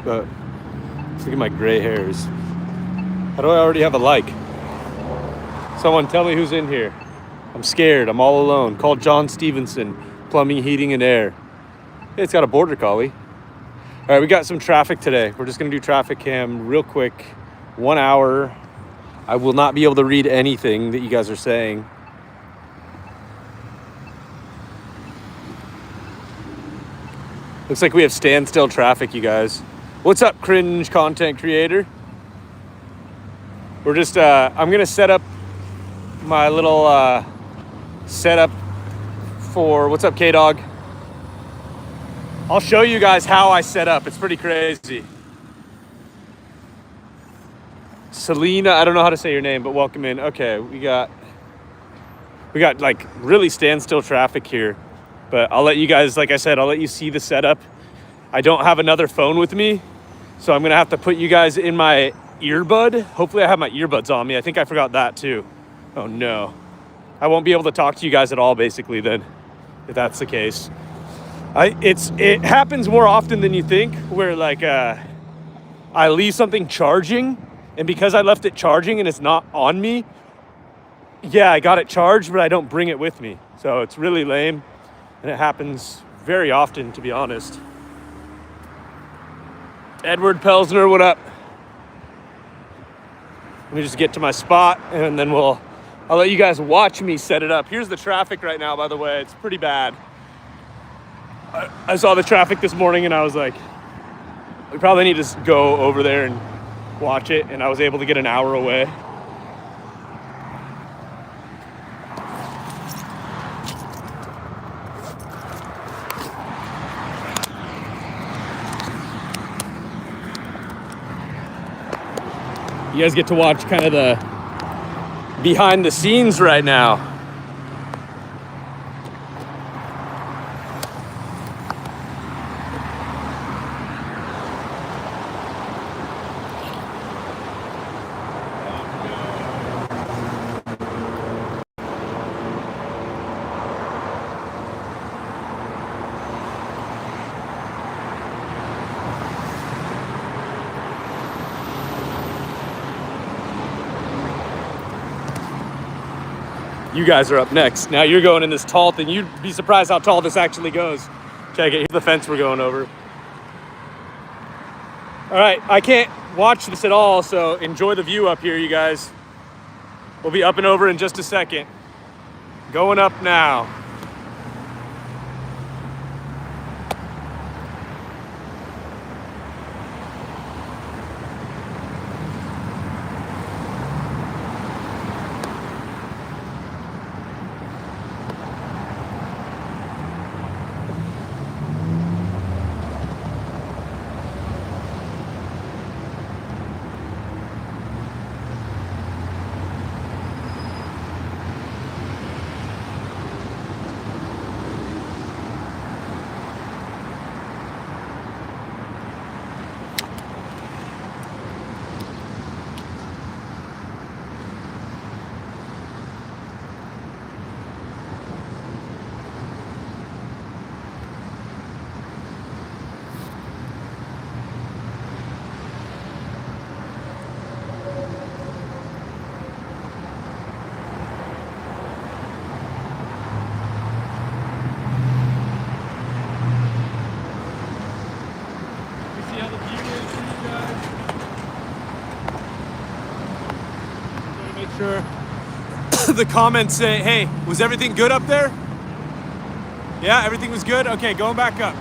But look at my gray hairs. How do I already have a like? Someone tell me who's in here. I'm scared. I'm all alone. Call John Stevenson, Plumbing, Heating, and Air. Hey, it's got a border collie. All right, we got some traffic today. We're just going to do traffic cam real quick. 1 hour. I will not be able to read anything that you guys are saying. Looks like we have standstill traffic, you guys. What's up, cringe content creator? We're just, I'm going to set up my little setup for, what's up, K-Dog? I'll show you guys how I set up. It's pretty crazy. Selena, I don't know how to say your name, but welcome in. Okay, we got like really standstill traffic here. But I'll let you guys, like I said, I'll let you see the setup. I don't have another phone with me, so I'm gonna have to put you guys in my earbud. Hopefully I have my earbuds on me. I think I forgot that too. Oh no. I won't be able to talk to you guys at all basically then, if that's the case. It happens more often than you think where like I leave something charging, and because I left it charging and it's not on me, yeah, I got it charged, but I don't bring it with me. So it's really lame, and it happens very often, to be honest. Edward Pelsner, what up? Let me just get to my spot, and then I'll let you guys watch me set it up. Here's the traffic right now, by the way. It's pretty bad. I saw the traffic this morning, and I was like, we probably need to go over there and watch it, and I was able to get an hour away. You guys get to watch kind of the behind the scenes right now. You guys are up next. Now you're going in this tall thing. You'd be surprised how tall this actually goes. Check it. Here's the fence we're going over. All right, I can't watch this at all, so enjoy the view up here, you guys. We'll be up and over in just a second. Going up now. Sure. The comments say, hey, was everything good up there? Yeah, everything was good? Okay, going back up.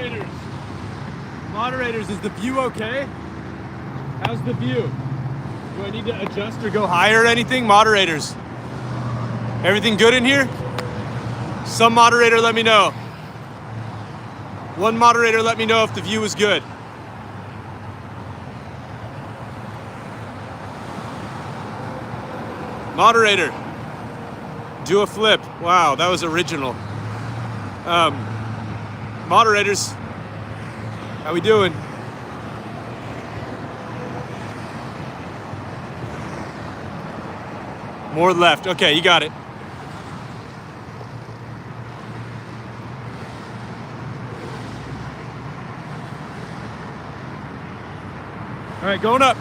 Moderators. Moderators, is the view okay? How's the view? Do I need to adjust or go higher or anything? Moderators. Everything good in here? Some moderator let me know. One moderator let me know if the view is good. Moderator, do a flip. Wow, that was original. Moderators, how we doing? More left. Okay, you got it. All right, going up.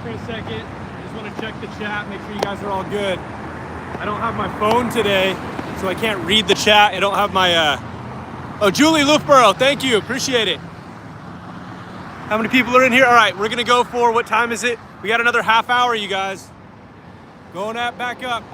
for a second. I just want to check the chat, make sure you guys are all good. I don't have my phone today, so I can't read the chat. I don't have my, oh, Julie Loofborough, thank you, appreciate it. How many people are in here? All right, we're gonna go for, what time is it? We got another half hour, you guys. Going back up.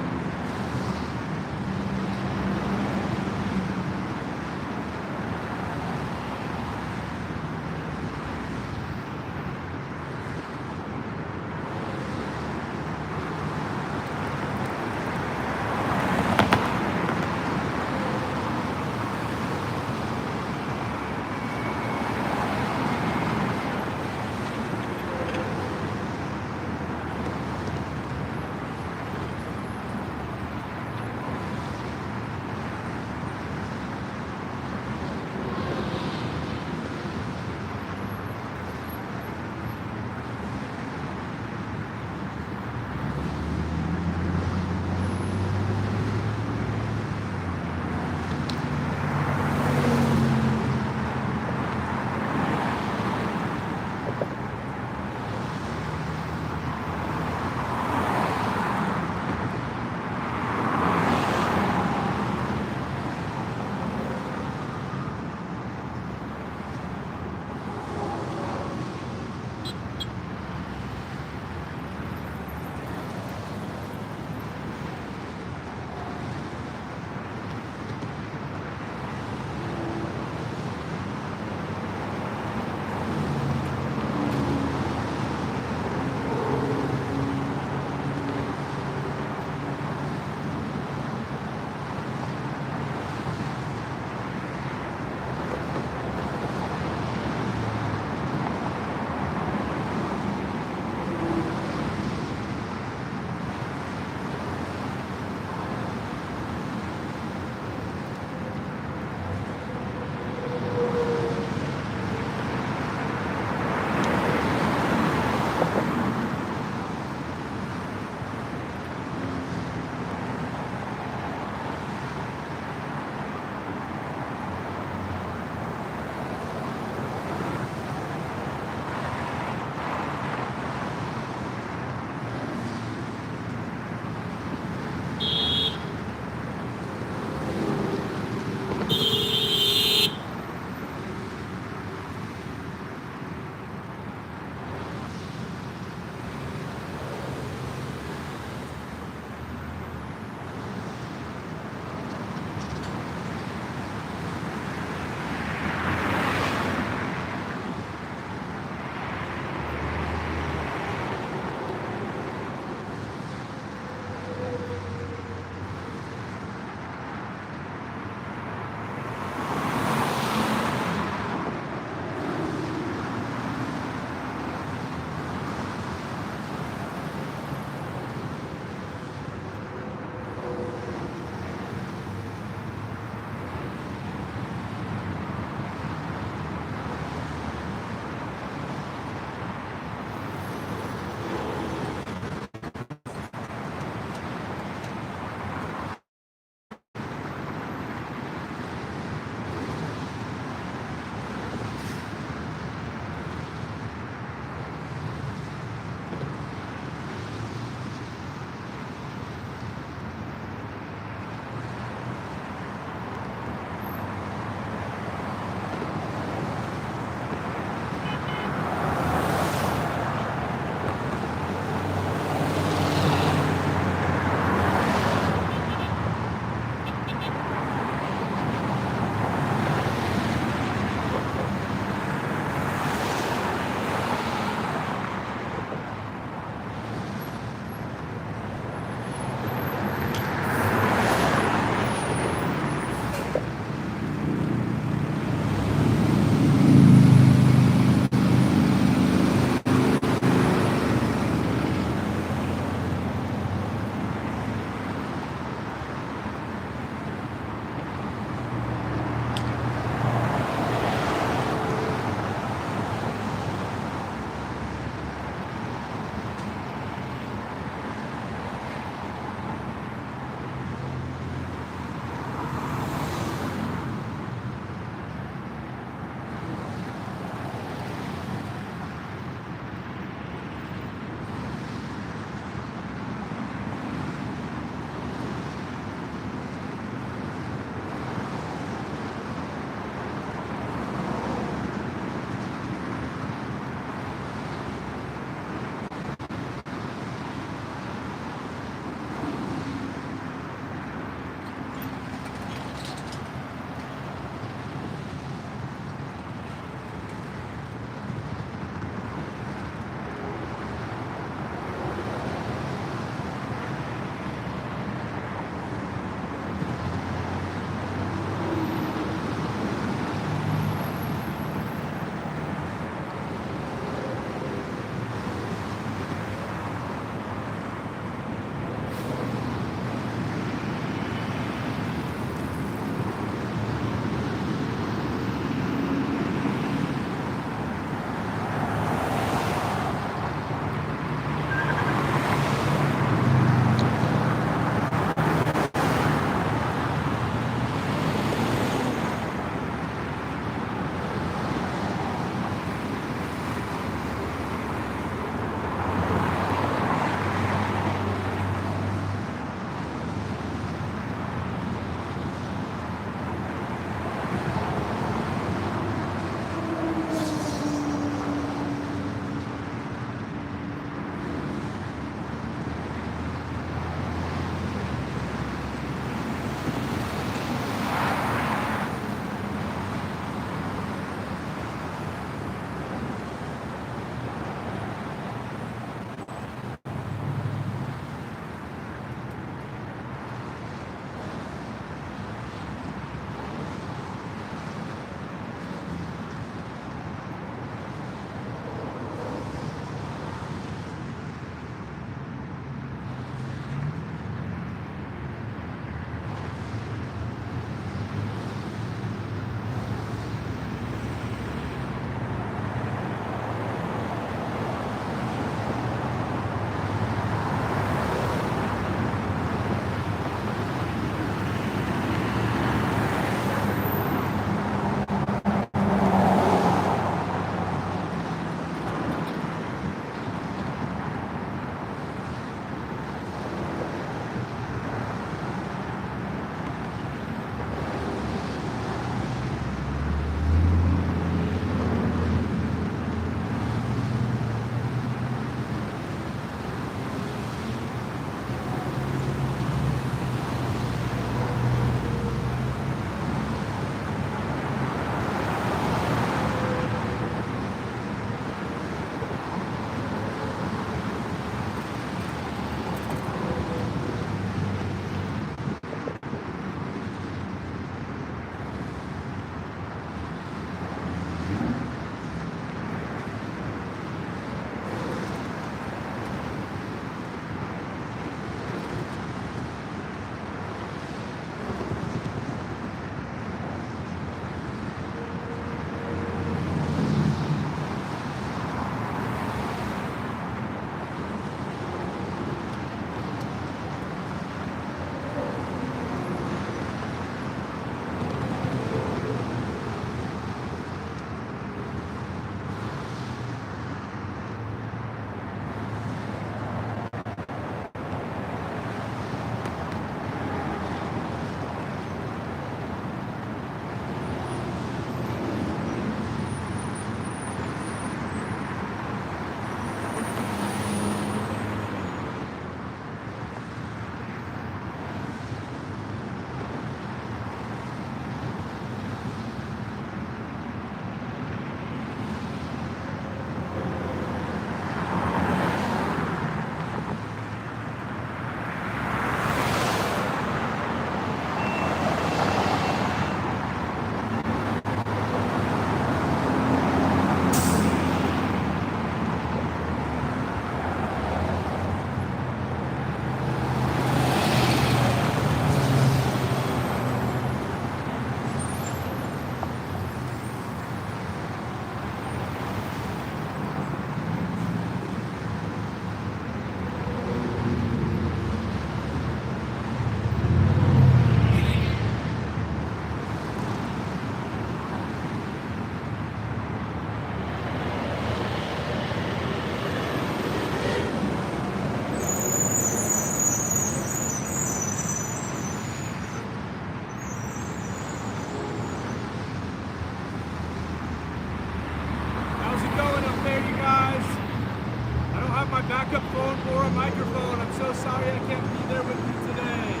backup phone or a microphone. I'm so sorry I can't be there with you today.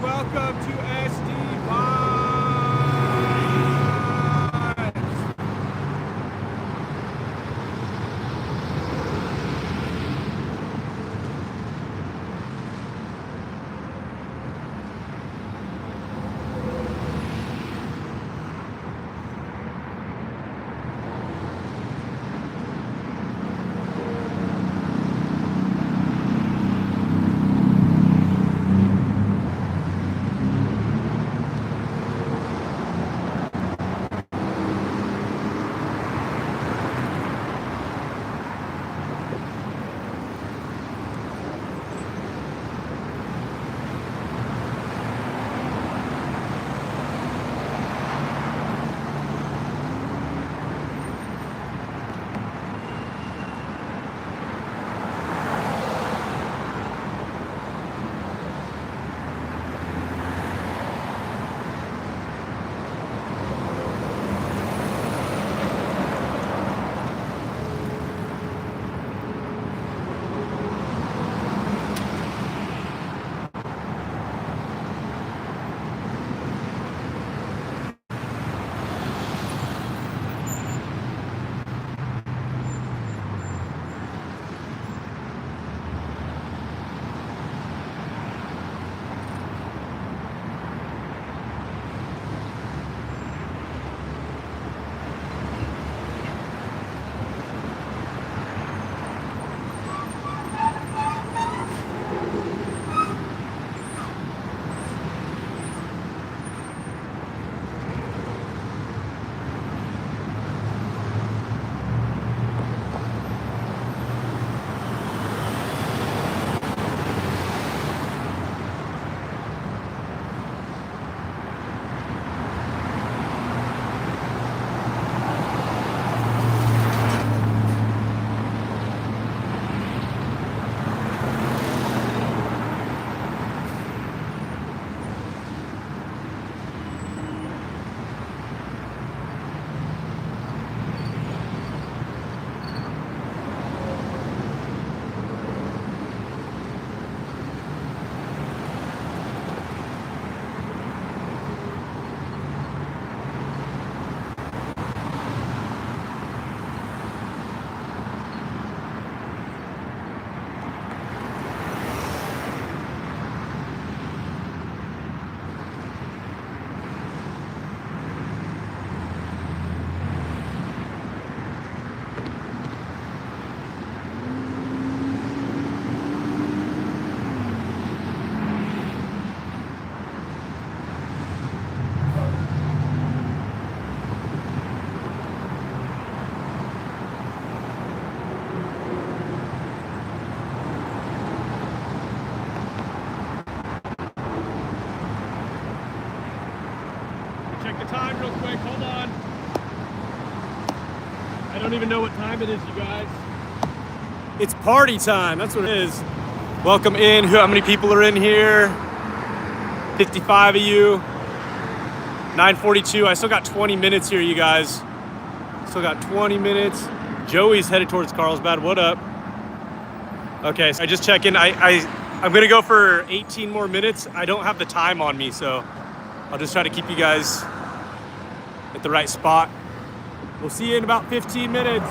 Welcome to SD Vibes. Check the time real quick, hold on. I don't even know what time it is, you guys. It's party time, that's what it is. Welcome in, how many people are in here? 55 of you. 9:42, I still got 20 minutes here, you guys. Still got 20 minutes. Joey's headed towards Carlsbad, what up? Okay, so I just check in. I'm gonna go for 18 more minutes. I don't have the time on me, so I'll just try to keep you guys at the right spot. We'll see you in about 15 minutes.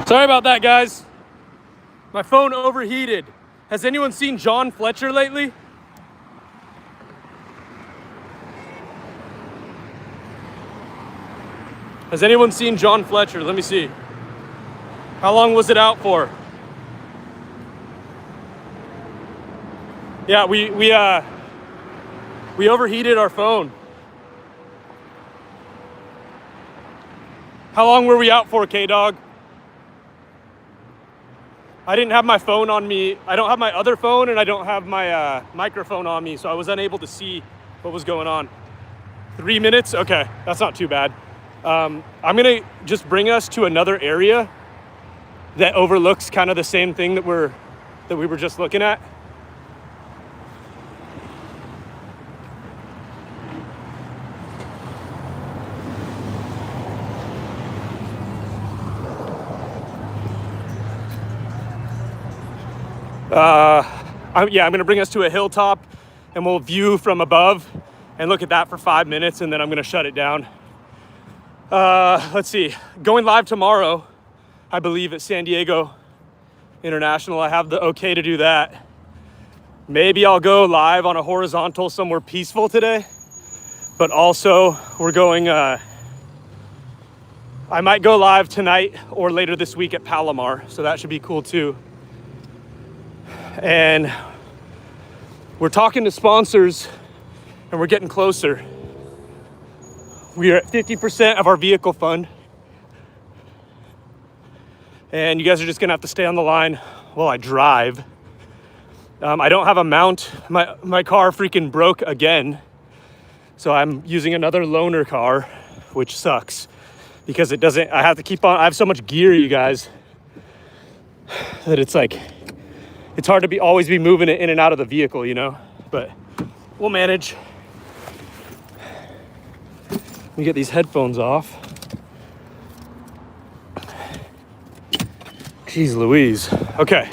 Sorry about that, guys. My phone overheated. Has anyone seen John Fletcher lately? Has anyone seen John Fletcher? Let me see. How long was it out for? Yeah, we overheated our phone. How long were we out for, K-Dog? I didn't have my phone on me. I don't have my other phone, and I don't have my microphone on me, so I was unable to see what was going on. 3 minutes? Okay, that's not too bad. I'm gonna just bring us to another area that overlooks kind of the same thing that we were just looking at. I'm gonna bring us to a hilltop and we'll view from above and look at that for 5 minutes, and then I'm gonna shut it down. Let's see, going live tomorrow, I believe, at San Diego International. I have the okay to do that. Maybe I'll go live on a horizontal somewhere peaceful today, but also we're going, I might go live tonight or later this week at Palomar, so that should be cool too. And we're talking to sponsors and we're getting closer. We are at 50% of our vehicle fund. And you guys are just gonna have to stay on the line while I drive. I don't have a mount. My car freaking broke again. So I'm using another loaner car, which sucks because it doesn't, I have to keep on, I have so much gear, you guys, that it's like, it's hard to always be moving it in and out of the vehicle, you know, but we'll manage. Let me get these headphones off. Jeez Louise. Okay,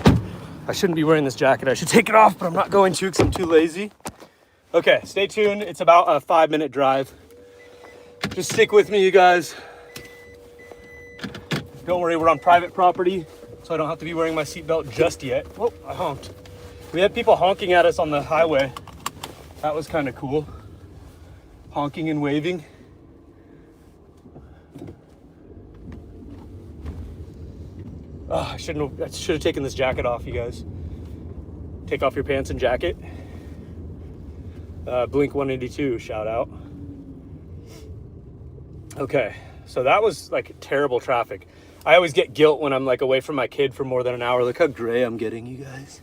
I shouldn't be wearing this jacket. I should take it off, but I'm not going to because I'm too lazy. Okay, stay tuned. It's about a 5-minute drive. Just stick with me, you guys. Don't worry, we're on private property, so I don't have to be wearing my seatbelt just yet. Whoa, I honked. We had people honking at us on the highway. That was kind of cool. Honking and waving. Oh, I should have taken this jacket off, you guys. Take off your pants and jacket. Blink 182, shout out. Okay, so that was like terrible traffic. I always get guilt when I'm like away from my kid for more than an hour. Look how gray I'm getting, you guys.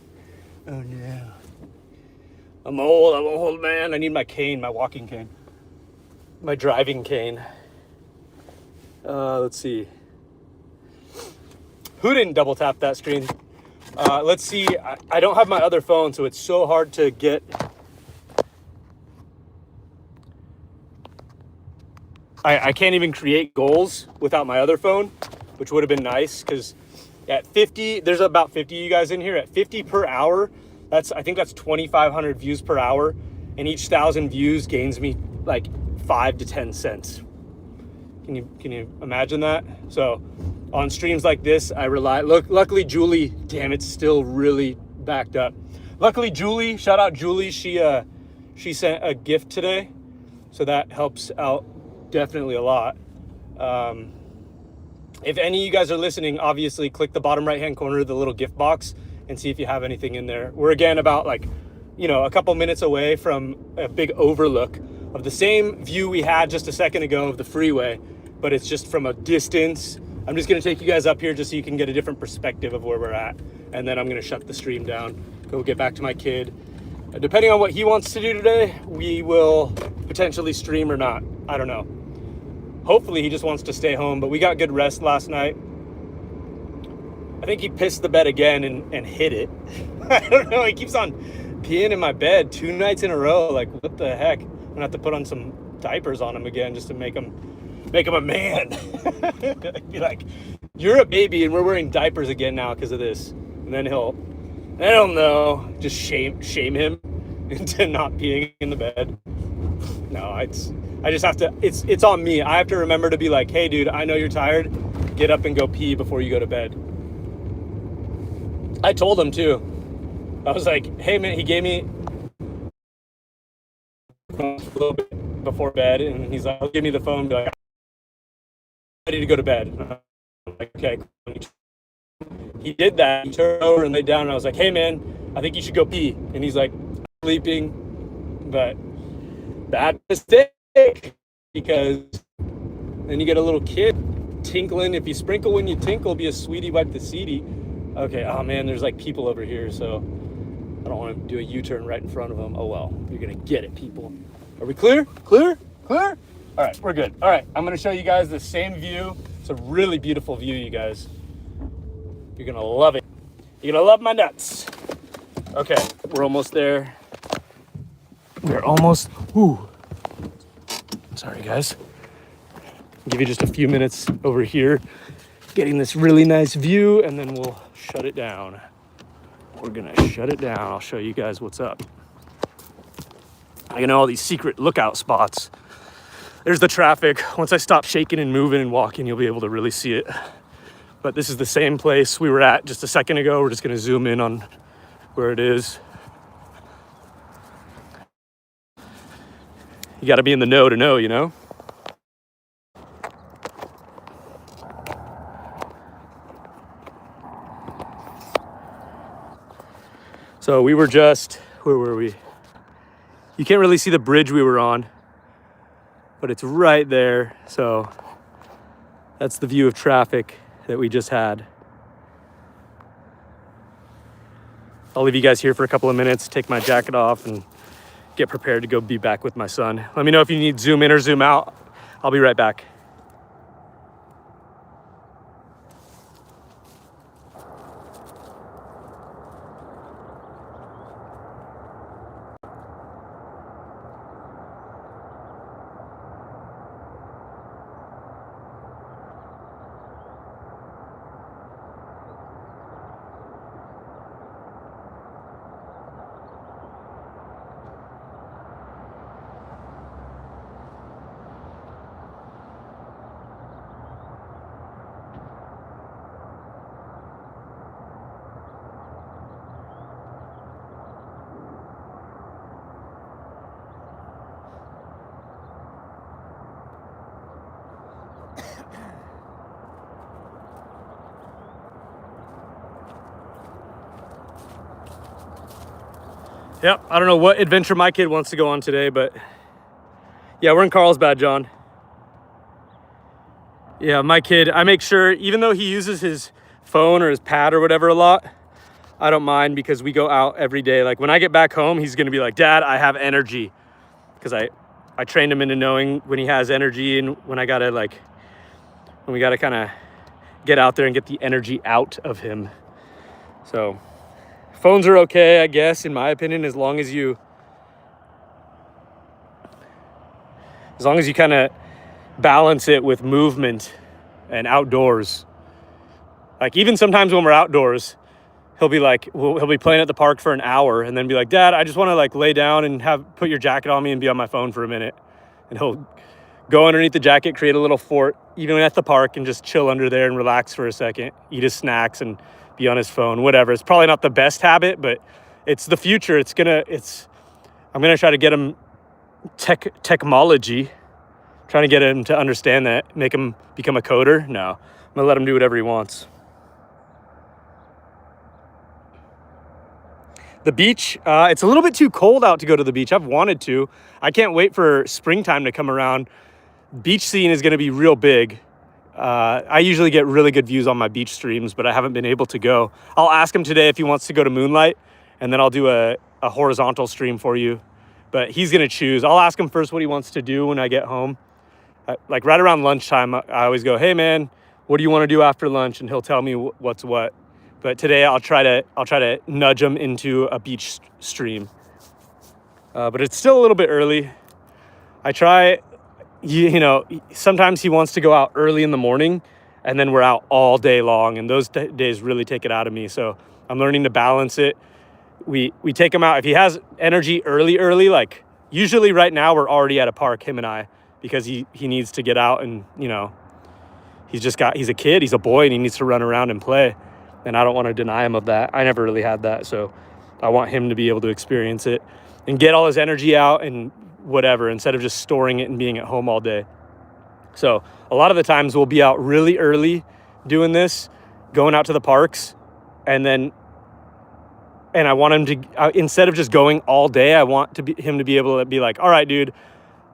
Oh no. I'm old, I'm an old man. I need my cane, my walking cane. My driving cane. Let's see. Who didn't double tap that screen? Let's see, I don't have my other phone, so it's so hard to get. I can't even create goals without my other phone, which would have been nice, because at 50, there's about 50 of you guys in here. At 50 per hour, I think that's 2,500 views per hour, and each 1,000 views gains me like 5 to 10 cents. Can you imagine that? So on streams like this, I rely, luckily Julie, damn, it's still really backed up. Luckily Julie, shout out Julie, she sent a gift today, so that helps out definitely a lot. If any of you guys are listening, obviously click the bottom right hand corner of the little gift box and see if you have anything in there. We're again about like, a couple minutes away from a big overlook of the same view we had just a second ago of the freeway, but it's just from a distance. I'm just gonna take you guys up here just so you can get a different perspective of where we're at. And then I'm gonna shut the stream down, go get back to my kid. Depending on what he wants to do today, we will potentially stream or not. I don't know. Hopefully he just wants to stay home, but we got good rest last night. I think he pissed the bed again and hit it. I don't know, he keeps on peeing in my bed 2 nights in a row. Like, what the heck? I'm gonna have to put on some diapers on him again just to make him a man. Be like, you're a baby and we're wearing diapers again now because of this. And then he'll know, just shame him into not peeing in the bed. No, I just have to, it's on me. I have to remember to be like, hey dude, I know you're tired. get up and go pee before you go to bed. I told him too. I was like, hey man, he gave me a little bit before bed, and he's like, give me the phone, be like, I'm ready to go to bed. I'm like, okay. He did that. He turned over and laid down, and I was like, hey man, I think you should go pee. And he's like, I'm sleeping. But bad mistake, because then you get a little kid tinkling. If you sprinkle when you tinkle, be a sweetie, wipe the seedy. Okay, oh man, there's like people over here, so I don't want to do a U-turn right in front of them. Oh well, you're gonna get it, people. Are we clear? Clear? All right, we're good. All right, I'm gonna show you guys the same view. It's a really beautiful view, you guys. You're gonna love it. You're gonna love my nuts. Okay, we're almost there. We're almost, sorry guys. I'll give you just a few minutes over here, getting this really nice view, and then we'll shut it down. We're gonna shut it down. I'll show you guys what's up. I know all these secret lookout spots. There's the traffic. Once I stop shaking and moving and walking, you'll be able to really see it. But this is the same place we were at just a second ago. We're just gonna zoom in on where it is. You gotta be in the know to know, you know? So we were just, where were we? You can't really see the bridge we were on, but it's right there. So that's the view of traffic that we just had. I'll leave you guys here for a couple of minutes, take my jacket off, and get prepared to go be back with my son. Let me know if you need zoom in or zoom out. I'll be right back. Yep, I don't know what adventure my kid wants to go on today, but yeah, we're in Carlsbad, John. Yeah, my kid, I make sure, even though he uses his phone or his pad or whatever a lot, I don't mind, because we go out every day. Like when I get back home, he's gonna be like, Dad, I have energy. Because I trained him into knowing when he has energy and when we gotta kind of get out there and get the energy out of him. So phones are okay, I guess, in my opinion, as long as you kind of balance it with movement and outdoors. Like even sometimes when we're outdoors, he'll be playing at the park for an hour and then be like, Dad, I just want to like lay down and put your jacket on me and be on my phone for a minute. And he'll go underneath the jacket, create a little fort, even at the park, and just chill under there and relax for a second, eat his snacks and be on his phone, whatever. It's probably not the best habit, but it's the future. I'm gonna try to get him technology, trying to get him to understand that, make him become a coder. No, I'm gonna let him do whatever he wants. The beach, it's a little bit too cold out to go to the beach. I've wanted to. I can't wait for springtime to come around. Beach scene is gonna be real big. I usually get really good views on my beach streams, but I haven't been able to go. I'll ask him today if he wants to go to Moonlight, and then I'll do a horizontal stream for you. But he's gonna choose. I'll ask him first what he wants to do when I get home. Like right around lunchtime, I always go, hey man, what do you want to do after lunch? And he'll tell me what's what. But today I'll try to nudge him into a beach stream. But it's still a little bit early. I try. You know, sometimes he wants to go out early in the morning, and then we're out all day long, and those days really take it out of me. So I'm learning to balance it. We take him out if he has energy early. Like usually right now we're already at a park, him and I, because he needs to get out, and you know, he's a kid, he's a boy, and he needs to run around and play. And I don't want to deny him of that. I never really had that. So I want him to be able to experience it and get all his energy out and whatever, instead of just storing it and being at home all day. So a lot of the times we'll be out really early doing this, going out to the parks, and I want him to, instead of just going all day, I want him to be able to be like, all right, dude,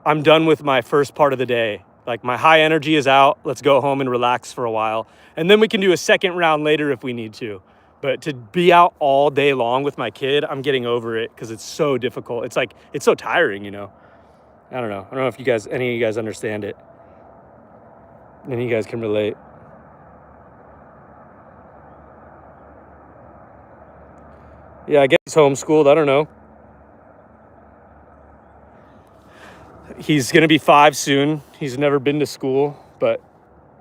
I'm done with my first part of the day. Like, my high energy is out. Let's go home and relax for a while. And then we can do a second round later if we need to. But to be out all day long with my kid, I'm getting over it because it's so difficult. It's like, it's so tiring, you know. I don't know if any of you guys understand it. Any of you guys can relate. Yeah, I guess he's homeschooled. I don't know. He's going to be 5 soon. He's never been to school, but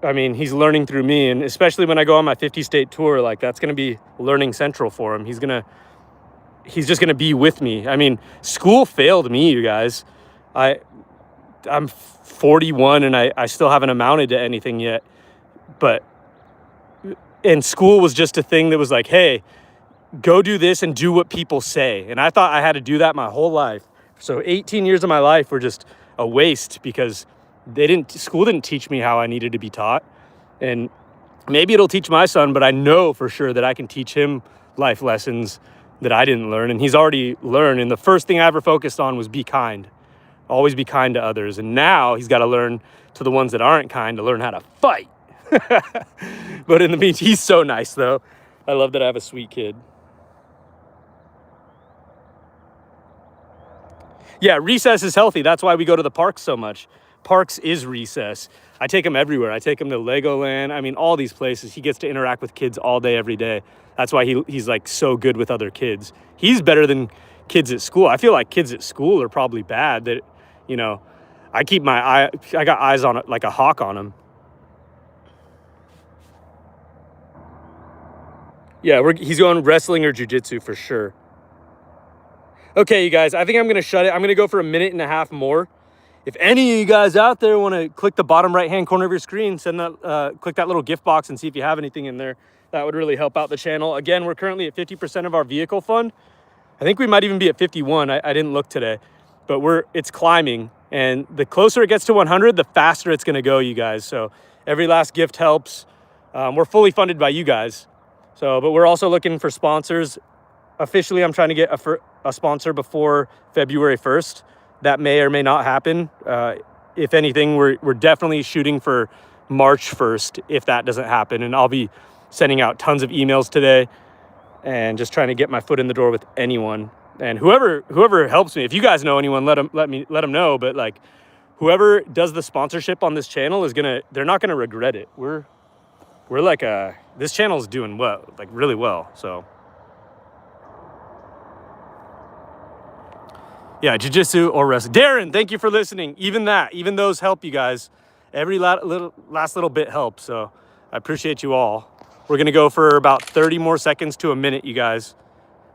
I mean, he's learning through me. And especially when I go on my 50-state tour, like, that's going to be learning central for him. He's just going to be with me. I mean, school failed me, you guys. I'm 41 and I still haven't amounted to anything yet. And school was just a thing that was like, hey, go do this and do what people say. And I thought I had to do that my whole life. So 18 years of my life were just a waste because school didn't teach me how I needed to be taught. And maybe it'll teach my son, but I know for sure that I can teach him life lessons that I didn't learn. And he's already learned. And the first thing I ever focused on was be kind. Always be kind to others. And now he's got to learn to the ones that aren't kind to learn how to fight. But in the meantime, he's so nice, though. I love that I have a sweet kid. Yeah, recess is healthy. That's why we go to the parks so much. Parks is recess. I take him everywhere. I take him to Legoland. I mean, all these places. He gets to interact with kids all day, every day. That's why he's like so good with other kids. He's better than kids at school. I feel like kids at school are probably bad. That, you know, I got eyes on it like a hawk on him. Yeah, he's going wrestling or jiu-jitsu for sure. Okay, you guys, I think I'm going to shut it. I'm going to go for 1.5 minutes more. If any of you guys out there want to click the bottom right-hand corner of your screen, click that little gift box and see if you have anything in there. That would really help out the channel. Again, we're currently at 50% of our vehicle fund. I think we might even be at 51. I didn't look today, but it's climbing. And the closer it gets to 100, the faster it's going to go, you guys. So every last gift helps. We're fully funded by you guys. But we're also looking for sponsors. Officially, I'm trying to get a sponsor before February 1st. That may or may not happen. If anything, we're definitely shooting for March 1st if that doesn't happen. And I'll be sending out tons of emails today and just trying to get my foot in the door with anyone. And whoever helps me, if you guys know anyone, let them know. But like, whoever does the sponsorship on this channel they're not gonna regret it. We're like this channel is doing well, like really well. So yeah, jiu-jitsu or wrestling. Darren, thank you for listening. Even those help, you guys. Every last little bit helps. So I appreciate you all. We're gonna go for about 30 more seconds to 1 minute, you guys.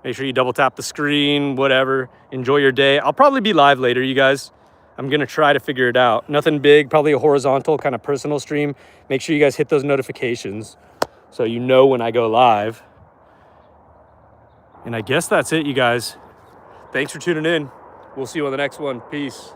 Make sure you double tap the screen, whatever. Enjoy your day. I'll probably be live later, you guys. I'm gonna try to figure it out. Nothing big, probably a horizontal kind of personal stream. Make sure you guys hit those notifications so you know when I go live. And I guess that's it, you guys. Thanks for tuning in. We'll see you on the next one. Peace.